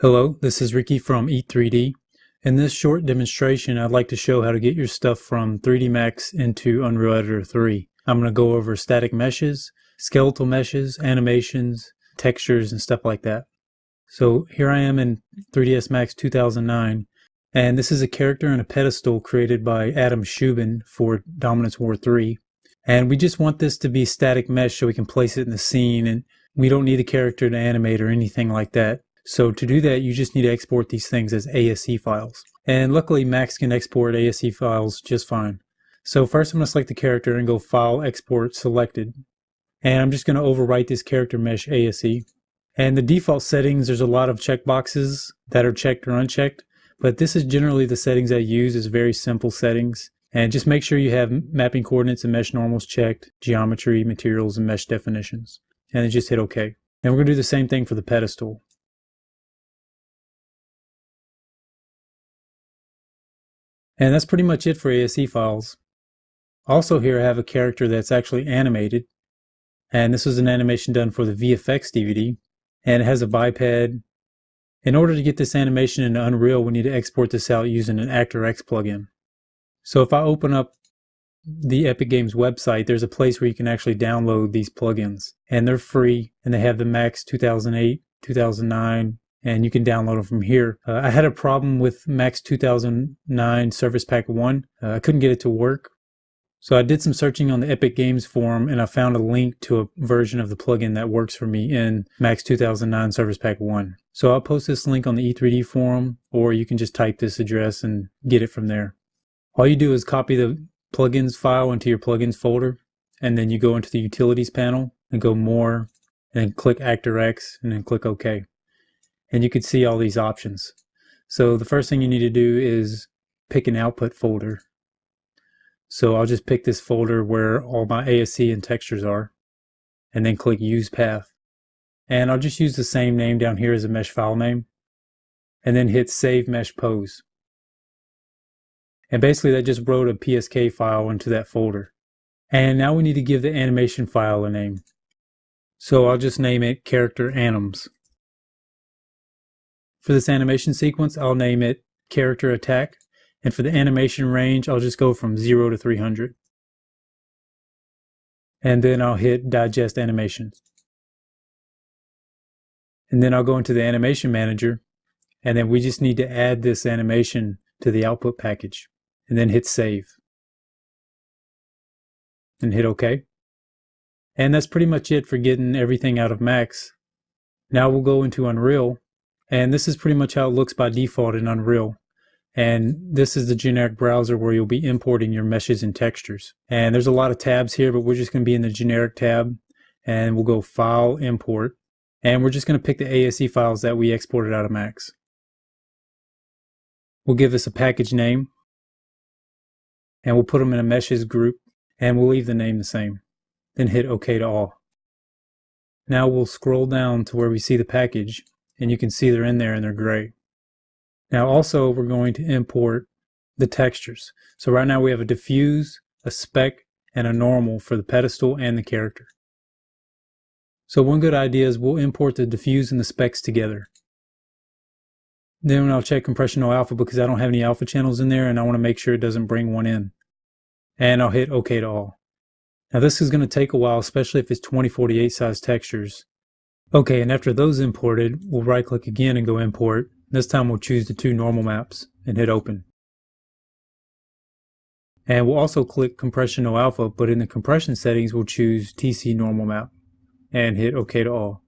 Hello, this is Ricky from Eat 3D. In this short demonstration, I'd like to show how to get your stuff from 3D Max into Unreal Editor 3. I'm going to go over static meshes, skeletal meshes, animations, textures, and stuff like that. So here I am in 3ds Max 2009, and this is a character and a pedestal created by Adam Shubin for Dominance War 3. And we just want this to be static mesh so we can place it in the scene, and we don't need a character to animate or anything like that. So to do that, you just need to export these things as ASC files. And luckily, Max can export ASC files just fine. So first I'm going to select the character and go File, Export, Selected. And I'm just going to overwrite this character mesh ASC. And the default settings, there's a lot of checkboxes that are checked or unchecked. But this is generally the settings I use. It's very simple settings. And just make sure you have mapping coordinates and mesh normals checked, geometry, materials, and mesh definitions. And then just hit OK. And we're going to do the same thing for the pedestal. And that's pretty much it for ASC files. Also here I have a character that's actually animated. And this was an animation done for the VFX DVD. And it has a biped. In order to get this animation into Unreal, we need to export this out using an Actor X plugin. So if I open up the Epic Games website, there's a place where you can actually download these plugins. And they're free, and they have the Max 2008, 2009, and you can download them from here. I had a problem with Max 2009 Service Pack 1. I couldn't get it to work. So I did some searching on the Epic Games forum, and I found a link to a version of the plugin that works for me in Max 2009 Service Pack 1. So I'll post this link on the E3D forum, or you can just type this address and get it from there. All you do is copy the plugins file into your plugins folder, and then you go into the Utilities panel and go More, and click Actor X, and then click OK. And you can see all these options. So the first thing you need to do is pick an output folder. So I'll just pick this folder where all my ASC and textures are, and then click Use Path. And I'll just use the same name down here as a mesh file name, and then hit Save Mesh Pose. And basically that just wrote a PSK file into that folder. And now we need to give the animation file a name. So I'll just name it Character Anims. For this animation sequence, I'll name it Character Attack, and for the animation range, I'll just go from 0 to 300. And then I'll hit Digest Animations. And then I'll go into the Animation Manager, and then we just need to add this animation to the output package, and then hit Save. And hit OK. And that's pretty much it for getting everything out of Max. Now we'll go into Unreal. And this is pretty much how it looks by default in Unreal. And this is the generic browser where you'll be importing your meshes and textures. And there's a lot of tabs here, but we're just going to be in the generic tab. And we'll go File, Import. And we're just going to pick the ASC files that we exported out of Max. We'll give this a package name. And we'll put them in a meshes group. And we'll leave the name the same. Then hit OK to all. Now we'll scroll down to where we see the package. And you can see they're in there and they're gray. Now also we're going to import the textures. So right now we have a diffuse, a spec, and a normal for the pedestal and the character. So one good idea is we'll import the diffuse and the specs together. Then I'll check compression no alpha because I don't have any alpha channels in there and I want to make sure it doesn't bring one in. And I'll hit OK to all. Now this is going to take a while, especially if it's 2048 size textures. Okay, and after those imported, we'll right click again and go import. This time we'll choose the two normal maps and hit open. And we'll also click compression no alpha, but in the compression settings we'll choose TC normal map and hit OK to all.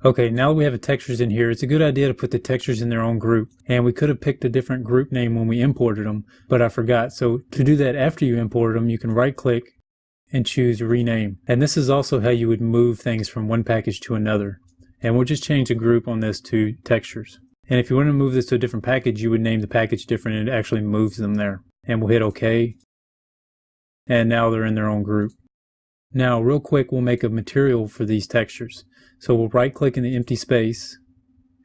Okay, now that we have the textures in here, it's a good idea to put the textures in their own group. And we could have picked a different group name when we imported them, but I forgot. So to do that after you imported them, you can right click and choose Rename. And this is also how you would move things from one package to another. And we'll just change the group on this to textures. And if you want to move this to a different package, you would name the package different and it actually moves them there. And we'll hit OK. And now they're in their own group. Now real quick, we'll make a material for these textures. So we'll right click in the empty space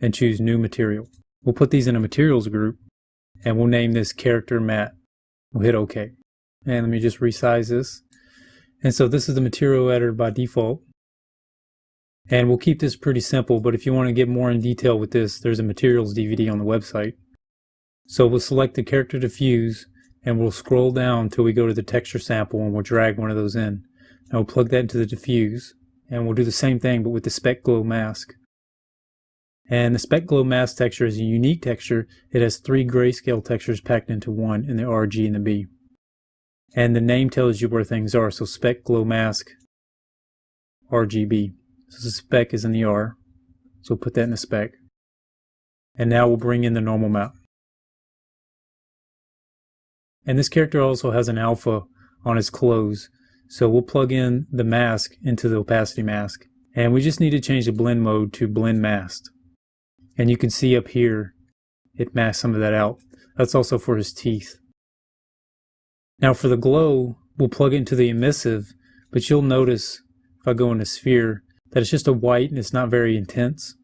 and choose New Material. We'll put these in a materials group and we'll name this Character Matte. We'll hit OK. And let me just resize this. And so this is the material editor by default. And we'll keep this pretty simple, but if you want to get more in detail with this, there's a materials DVD on the website. So we'll select the character diffuse, and we'll scroll down till we go to the texture sample, and we'll drag one of those in. And we'll plug that into the diffuse, and we'll do the same thing but with the speck glow mask. And the speck glow mask texture is a unique texture. It has 3 grayscale textures packed into one in the R, G, and the B. And the name tells you where things are, so speck glow mask RGB. So the speck is in the R, so we'll put that in the speck. And now we'll bring in the normal map. And this character also has an alpha on his clothes, so we'll plug in the mask into the opacity mask. And we just need to change the blend mode to blend masked. And you can see up here, it masks some of that out. That's also for his teeth. Now for the glow, we'll plug it into the emissive, but you'll notice if I go into sphere that it's just a white and it's not very intense.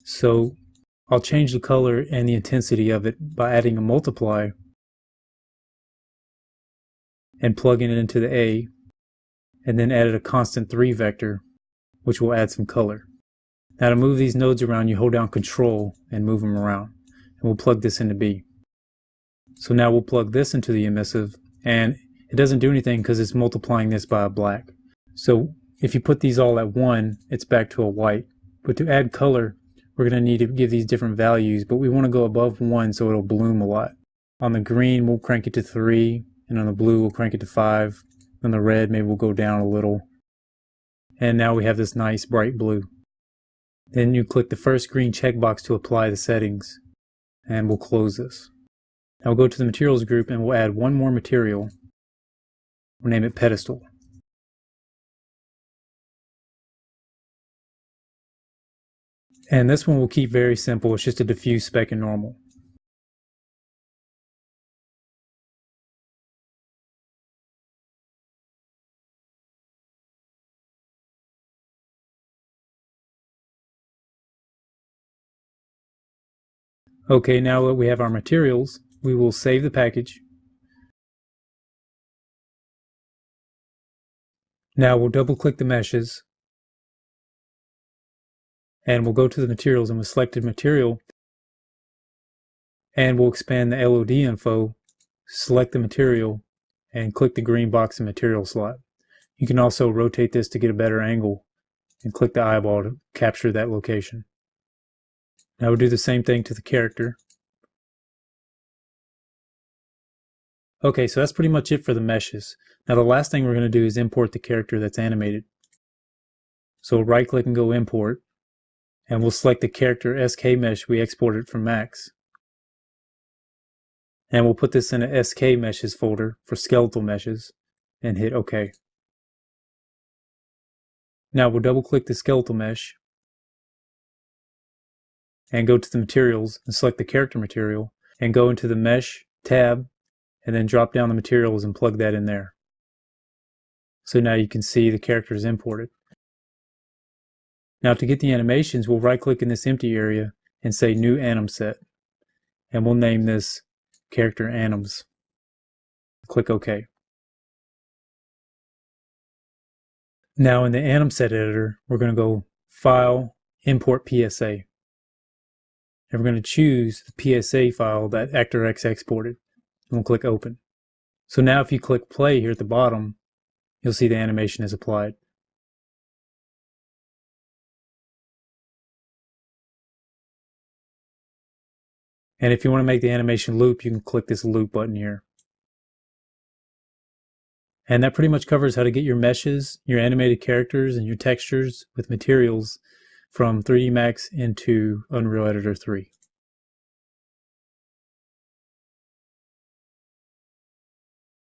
So I'll change the color and the intensity of it by adding a multiply and plugging it into the A, and then added a constant 3 vector, which will add some color. Now to move these nodes around, you hold down Control and move them around. And we'll plug this into B. So now we'll plug this into the emissive, and it doesn't do anything because it's multiplying this by a black. So if you put these all at 1, it's back to a white. But to add color, we're going to need to give these different values, but we want to go above 1 so it'll bloom a lot. On the green, we'll crank it to 3, and on the blue, we'll crank it to 5. On the red, maybe we'll go down a little. And now we have this nice bright blue. Then you click the first green checkbox to apply the settings, and we'll close this. Now we'll go to the materials group and we'll add one more material. We'll name it pedestal. And this one we'll keep very simple. It's just a diffuse speck and normal. Okay, now that we have our materials, we will save the package. Now we'll double click the meshes, and we'll go to the materials, and with selected material, and we'll expand the LOD info, select the material, and click the green box in material slot. You can also rotate this to get a better angle and click the eyeball to capture that location. Now we'll do the same thing to the character. Okay, so that's pretty much it for the meshes. Now the last thing we're going to do is import the character that's animated. So we'll right click and go import, and we'll select the character SK mesh we exported from Max. And we'll put this in a SK meshes folder for skeletal meshes and hit OK. Now we'll double click the skeletal mesh and go to the materials and select the character material and go into the mesh tab and then drop down the materials and plug that in there. So now you can see the character is imported. Now to get the animations, we'll right click in this empty area and say new anim set, and we'll name this character anims. Click OK. Now in the anim set editor, we're going to go File, Import PSA. And we're going to choose the PSA file that ActorX exported. And we'll click Open. So now if you click Play here at the bottom, you'll see the animation is applied. And if you want to make the animation loop, you can click this loop button here. And that pretty much covers how to get your meshes, your animated characters, and your textures with materials from 3D Max into Unreal Editor 3.